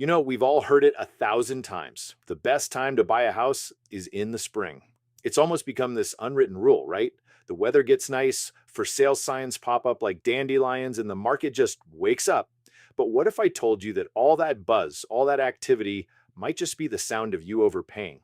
We've all heard it 1,000 times. The best time to buy a house is in the spring. It's almost become this unwritten rule, right? The weather gets nice, for sale signs pop up like dandelions, and the market just wakes up. But what if I told you that all that buzz, all that activity might just be the sound of you overpaying?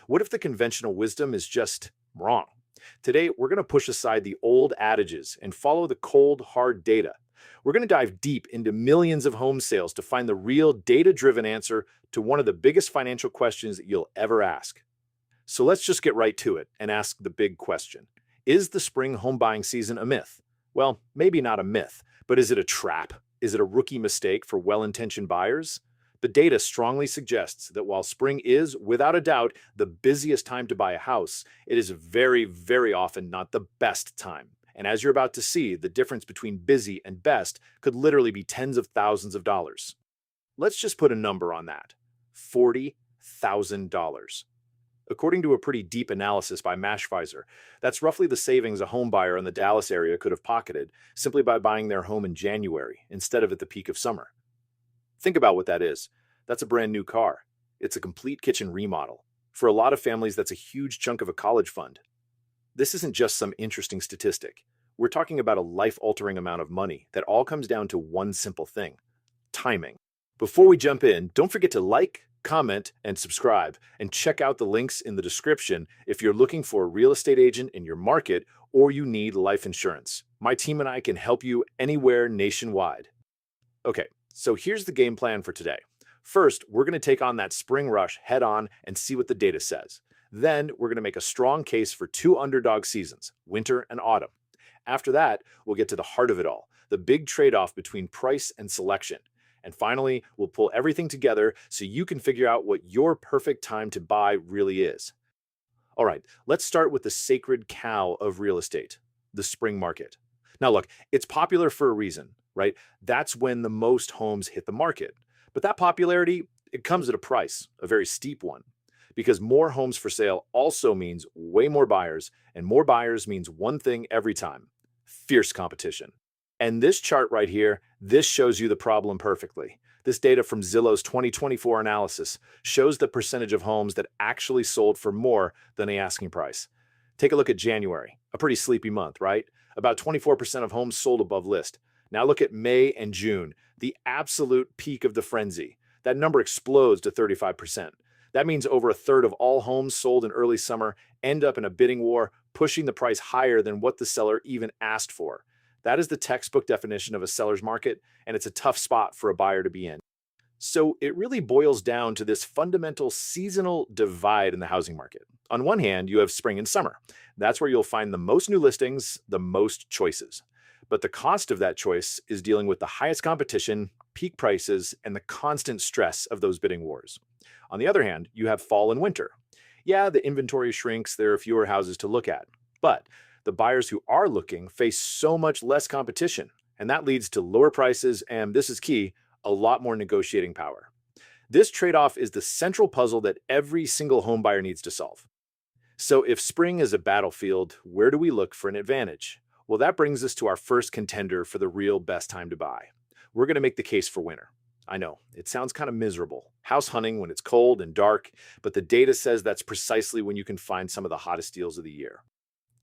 What if the conventional wisdom is just wrong? Today, we're going to push aside the old adages and follow the cold, hard data. We're going to dive deep into millions of home sales to find the real data-driven answer to one of the biggest financial questions that you'll ever ask. So let's just get right to it and ask the big question. Is the spring home buying season a myth? Well, maybe not a myth, but is it a trap? Is it a rookie mistake for well-intentioned buyers? The data strongly suggests that while spring is, without a doubt, the busiest time to buy a house, it is very, very often not the best time. And as you're about to see, the difference between busy and best could literally be tens of thousands of dollars. Let's just put a number on that. $40,000. According to a pretty deep analysis by Mashvisor, that's roughly the savings a home buyer in the Dallas area could have pocketed simply by buying their home in January instead of at the peak of summer. Think about what that is. That's a brand new car. It's a complete kitchen remodel. For a lot of families, that's a huge chunk of a college fund. This isn't just some interesting statistic. We're talking about a life-altering amount of money that all comes down to one simple thing: timing. Before we jump in, don't forget to like, comment, and subscribe, and check out the links in the description if you're looking for a real estate agent in your market or you need life insurance. My team and I can help you anywhere nationwide. Okay, so here's the game plan for today. First, we're going to take on that spring rush head on and see what the data says. Then, we're going to make a strong case for two underdog seasons, winter and autumn. After that, we'll get to the heart of it all, the big trade-off between price and selection. And finally, we'll pull everything together so you can figure out what your perfect time to buy really is. All right, let's start with the sacred cow of real estate, the spring market. Now look, it's popular for a reason, right? That's when the most homes hit the market. But that popularity, it comes at a price, a very steep one. Because more homes for sale also means way more buyers, and more buyers means one thing every time: fierce competition. And this chart right here, this shows you the problem perfectly. This data from Zillow's 2024 analysis shows the percentage of homes that actually sold for more than the asking price. Take a look at January, a pretty sleepy month, right? About 24% of homes sold above list. Now look at May and June, the absolute peak of the frenzy. That number explodes to 35%. That means over a third of all homes sold in early summer end up in a bidding war, pushing the price higher than what the seller even asked for. That is the textbook definition of a seller's market, and it's a tough spot for a buyer to be in. So it really boils down to this fundamental seasonal divide in the housing market. On one hand, you have spring and summer. That's where you'll find the most new listings, the most choices. But the cost of that choice is dealing with the highest competition, peak prices, and the constant stress of those bidding wars. On the other hand, you have fall and winter. Yeah, the inventory shrinks, there are fewer houses to look at. But the buyers who are looking face so much less competition, and that leads to lower prices and, this is key, a lot more negotiating power. This trade-off is the central puzzle that every single home buyer needs to solve. So if spring is a battlefield, where do we look for an advantage? Well, that brings us to our first contender for the real best time to buy. We're going to make the case for winter. I know, it sounds kind of miserable. House hunting when it's cold and dark, but the data says that's precisely when you can find some of the hottest deals of the year.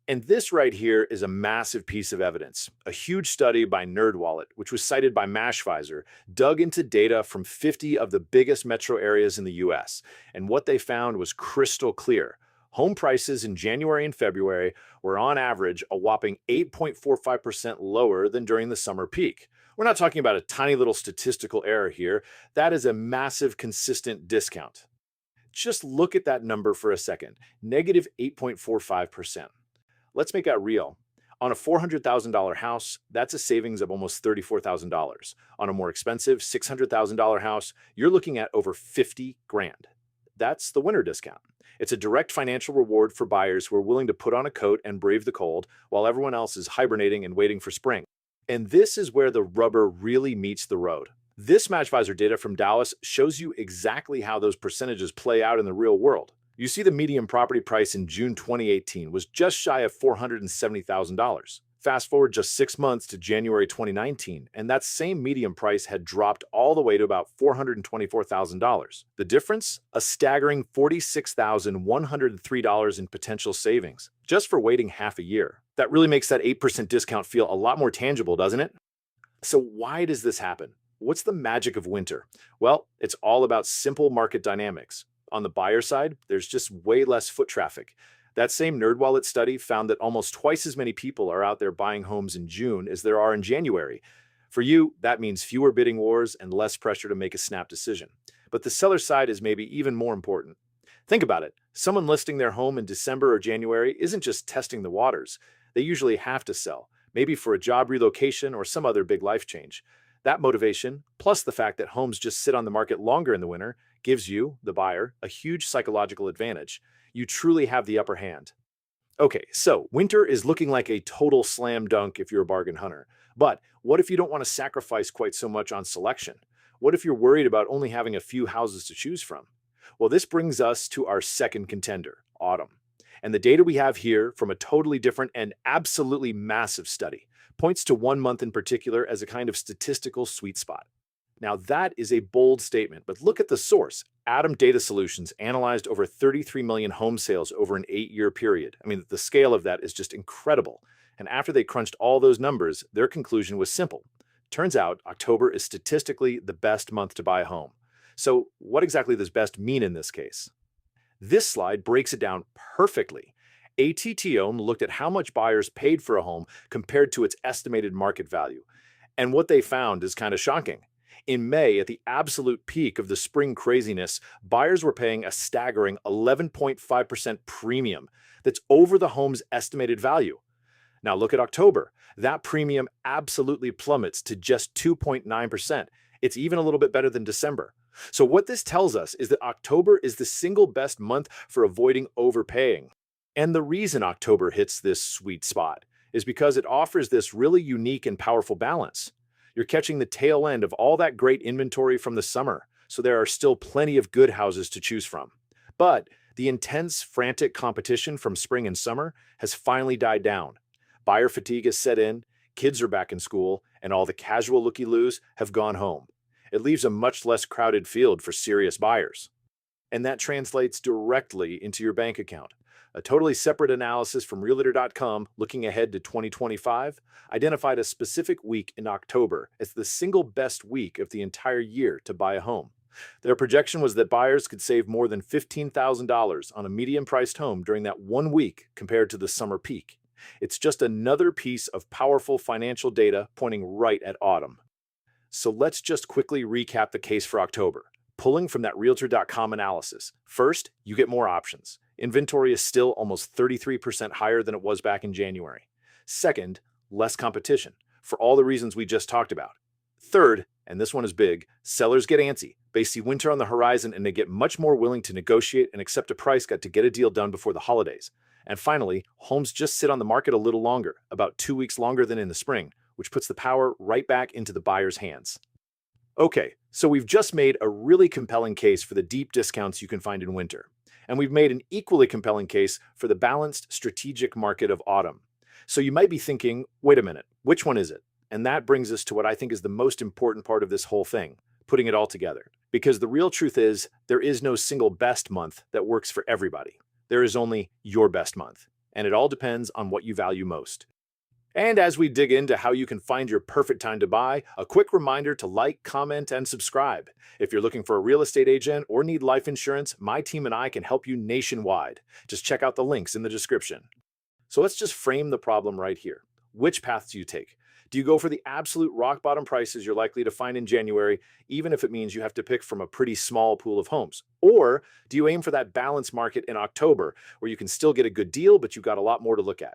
And this right here is a massive piece of evidence. A huge study by NerdWallet, which was cited by Mashvisor, dug into data from 50 of the biggest metro areas in the US. And what they found was crystal clear. Home prices in January and February were on average a whopping 8.45% lower than during the summer peak. We're not talking about a tiny little statistical error here. That is a massive consistent discount. Just look at that number for a second, negative 8.45%. Let's make that real. On a $400,000 house, that's a savings of almost $34,000. On a more expensive $600,000 house, you're looking at over 50 grand. That's the winter discount. It's a direct financial reward for buyers who are willing to put on a coat and brave the cold while everyone else is hibernating and waiting for spring. And this is where the rubber really meets the road. This Matchvisor data from Dallas shows you exactly how those percentages play out in the real world. You see the median property price in June 2018 was just shy of $470,000. Fast forward just 6 months to January 2019, and that same median price had dropped all the way to about $424,000. The difference? A staggering $46,103 in potential savings, just for waiting half a year. That really makes that 8% discount feel a lot more tangible, doesn't it? So why does this happen? What's the magic of winter? Well, it's all about simple market dynamics. On the buyer side, there's just way less foot traffic. That same NerdWallet study found that almost twice as many people are out there buying homes in June as there are in January. For you, that means fewer bidding wars and less pressure to make a snap decision. But the seller side is maybe even more important. Think about it. Someone listing their home in December or January isn't just testing the waters. They usually have to sell, maybe for a job relocation or some other big life change. That motivation, plus the fact that homes just sit on the market longer in the winter, gives you, the buyer, a huge psychological advantage. You truly have the upper hand. Okay, so winter is looking like a total slam dunk if you're a bargain hunter. But what if you don't want to sacrifice quite so much on selection? What if you're worried about only having a few houses to choose from? Well, this brings us to our second contender, autumn. And the data we have here from a totally different and absolutely massive study points to 1 month in particular as a kind of statistical sweet spot. Now, that is a bold statement, but look at the source. Atom Data Solutions analyzed over 33 million home sales over an 8-year period. I mean, the scale of that is just incredible. And after they crunched all those numbers, their conclusion was simple. Turns out October is statistically the best month to buy a home. So, what exactly does best mean in this case? This slide breaks it down perfectly. ATTOM looked at how much buyers paid for a home compared to its estimated market value. And what they found is kind of shocking. In May, at the absolute peak of the spring craziness, buyers were paying a staggering 11.5% premium that's over the home's estimated value. Now look at October. That premium absolutely plummets to just 2.9%. It's even a little bit better than December. So what this tells us is that October is the single best month for avoiding overpaying. And the reason October hits this sweet spot is because it offers this really unique and powerful balance. You're catching the tail end of all that great inventory from the summer, so there are still plenty of good houses to choose from. But the intense, frantic competition from spring and summer has finally died down. Buyer fatigue has set in, kids are back in school, and all the casual looky-loos have gone home. It leaves a much less crowded field for serious buyers. And that translates directly into your bank account. A totally separate analysis from Realtor.com looking ahead to 2025 identified a specific week in October as the single best week of the entire year to buy a home. Their projection was that buyers could save more than $15,000 on a median-priced home during that 1 week compared to the summer peak. It's just another piece of powerful financial data pointing right at autumn. So let's just quickly recap the case for October. Pulling from that Realtor.com analysis. First, you get more options. Inventory is still almost 33% higher than it was back in January. Second, less competition, for all the reasons we just talked about. Third, and this one is big, sellers get antsy. They see winter on the horizon and they get much more willing to negotiate and accept a price cut to get a deal done before the holidays. And finally, homes just sit on the market a little longer, about 2 weeks longer than in the spring, which puts the power right back into the buyer's hands. Okay, so we've just made a really compelling case for the deep discounts you can find in winter. And we've made an equally compelling case for the balanced strategic market of autumn. So you might be thinking, wait a minute, which one is it? And that brings us to what I think is the most important part of this whole thing, putting it all together. Because the real truth is, there is no single best month that works for everybody. There is only your best month. And it all depends on what you value most. And as we dig into how you can find your perfect time to buy, a quick reminder to like, comment, and subscribe. If you're looking for a real estate agent or need life insurance, my team and I can help you nationwide. Just check out the links in the description. So let's just frame the problem right here. Which path do you take? Do you go for the absolute rock bottom prices you're likely to find in January, even if it means you have to pick from a pretty small pool of homes? Or do you aim for that balanced market in October, where you can still get a good deal, but you've got a lot more to look at?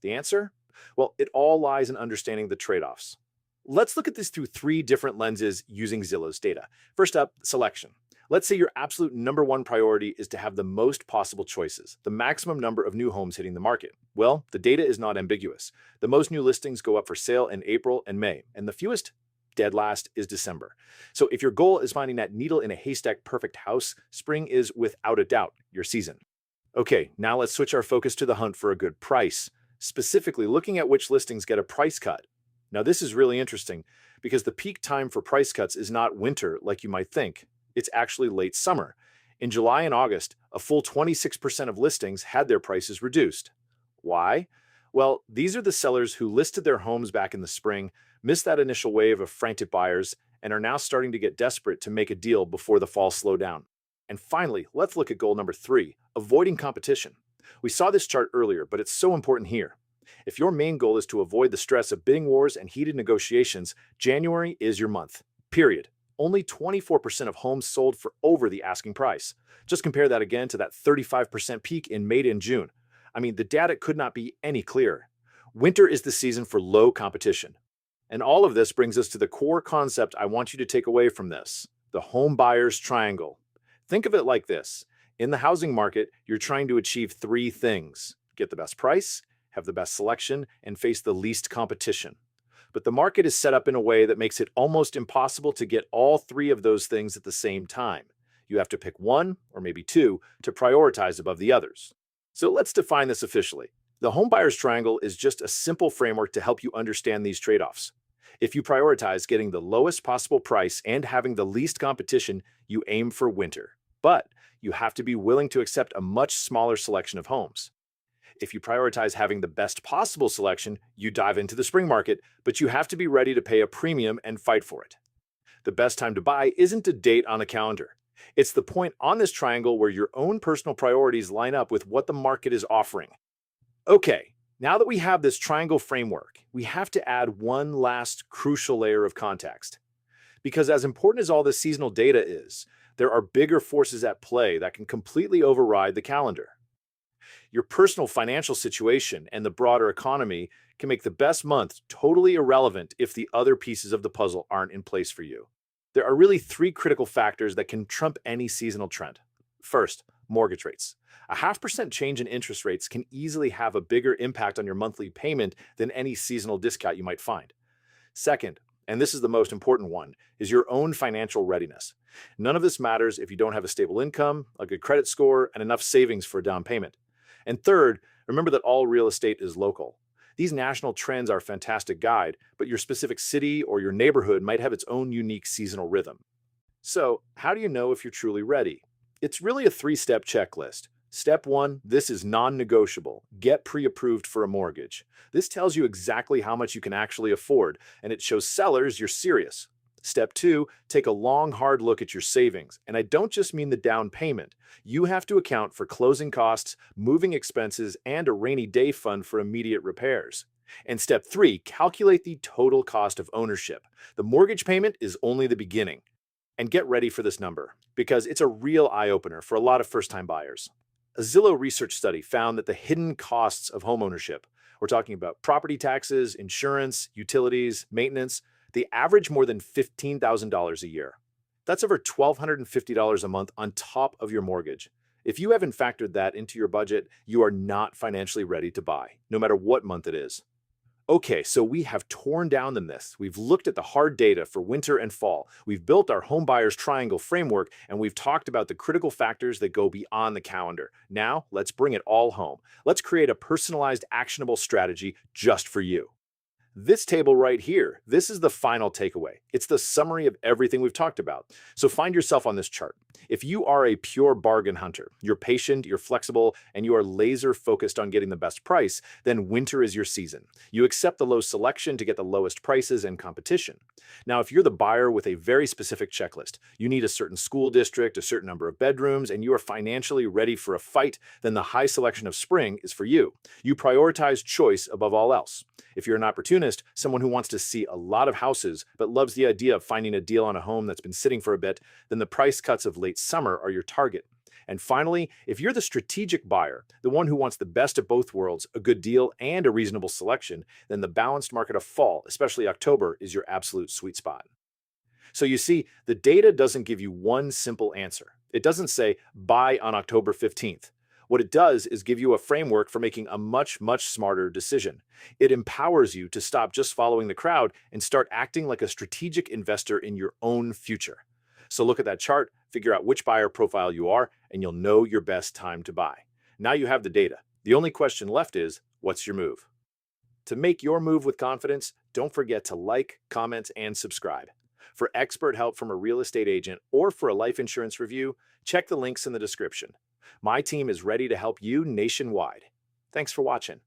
The answer? Well, it all lies in understanding the trade-offs. Let's look at this through 3 different lenses using Zillow's data. First up, selection. Let's say your absolute number 1 priority is to have the most possible choices, the maximum number of new homes hitting the market. Well, the data is not ambiguous. The most new listings go up for sale in April and May, and the fewest, dead last, is December. So if your goal is finding that needle in a haystack perfect house, spring is without a doubt your season. Okay, now let's switch our focus to the hunt for a good price. specifically looking at which listings get a price cut. Now, this is really interesting because the peak time for price cuts is not winter like you might think. It's actually late summer. In July and August, a full 26% of listings had their prices reduced. Why? Well, these are the sellers who listed their homes back in the spring, missed that initial wave of frantic buyers, and are now starting to get desperate to make a deal before the fall slowdown. And finally, let's look at goal number 3, avoiding competition. We saw this chart earlier, but it's so important here. If your main goal is to avoid the stress of bidding wars and heated negotiations, January is your month. Period. Only 24% of homes sold for over the asking price. Just compare that again to that 35% peak in May and June. I mean, the data could not be any clearer. Winter is the season for low competition. And all of this brings us to the core concept I want you to take away from this: the home buyer's triangle. Think of it like this. In the housing market, you're trying to achieve 3 things: get the best price, have the best selection, and face the least competition. But the market is set up in a way that makes it almost impossible to get all 3 of those things at the same time. You have to pick one, or maybe 2, to prioritize above the others. So let's define this officially. The home buyer's triangle is just a simple framework to help you understand these trade-offs. If you prioritize getting the lowest possible price and having the least competition, you aim for winter. But you have to be willing to accept a much smaller selection of homes. If you prioritize having the best possible selection, you dive into the spring market, but you have to be ready to pay a premium and fight for it. The best time to buy isn't a date on a calendar. It's the point on this triangle where your own personal priorities line up with what the market is offering. Okay, now that we have this triangle framework, we have to add one last crucial layer of context. Because as important as all this seasonal data is, there are bigger forces at play that can completely override the calendar. Your personal financial situation and the broader economy can make the best month totally irrelevant if the other pieces of the puzzle aren't in place for you. There are really 3 critical factors that can trump any seasonal trend. First, mortgage rates. A 0.5% change in interest rates can easily have a bigger impact on your monthly payment than any seasonal discount you might find. Second, and this is the most important one, is your own financial readiness. None of this matters if you don't have a stable income, a good credit score, and enough savings for a down payment. And third, remember that all real estate is local. These national trends are a fantastic guide, but your specific city or your neighborhood might have its own unique seasonal rhythm. So, how do you know if you're truly ready? It's really a 3-step checklist. Step 1, this is non-negotiable. Get pre-approved for a mortgage. This tells you exactly how much you can actually afford, and it shows sellers you're serious. Step 2, take a long, hard look at your savings. And I don't just mean the down payment. You have to account for closing costs, moving expenses, and a rainy day fund for immediate repairs. And step 3, calculate the total cost of ownership. The mortgage payment is only the beginning. And get ready for this number, because it's a real eye-opener for a lot of first-time buyers. A Zillow research study found that the hidden costs of homeownership, we're talking about property taxes, insurance, utilities, maintenance, they average more than $15,000 a year. That's over $1,250 a month on top of your mortgage. If you haven't factored that into your budget, you are not financially ready to buy, no matter what month it is. Okay, so we have torn down the myths. We've looked at the hard data for winter and fall. We've built our home buyer's triangle framework, and we've talked about the critical factors that go beyond the calendar. Now, let's bring it all home. Let's create a personalized, actionable strategy just for you. This table right here, this is the final takeaway. It's the summary of everything we've talked about. So find yourself on this chart. If you are a pure bargain hunter, you're patient, you're flexible, and you are laser focused on getting the best price, then winter is your season. You accept the low selection to get the lowest prices and competition. Now, if you're the buyer with a very specific checklist, you need a certain school district, a certain number of bedrooms, and you are financially ready for a fight, then the high selection of spring is for you. You prioritize choice above all else. If you're an opportunist, someone who wants to see a lot of houses but loves the idea of finding a deal on a home that's been sitting for a bit, then the price cuts of late summer are your target. And finally, if you're the strategic buyer, the one who wants the best of both worlds, a good deal and a reasonable selection, then the balanced market of fall, especially October, is your absolute sweet spot. So you see, the data doesn't give you one simple answer. It doesn't say, buy on October 15th. What it does is give you a framework for making a much smarter decision. It empowers you to stop just following the crowd and start acting like a strategic investor in your own future. So look at that chart, figure out which buyer profile you are, and you'll know your best time to buy. Now you have the data. The only question left is, what's your move? To make your move with confidence, don't forget to like, comment, and subscribe. For expert help from a real estate agent or for a life insurance review, check the links in the description. My team is ready to help you nationwide. Thanks for watching.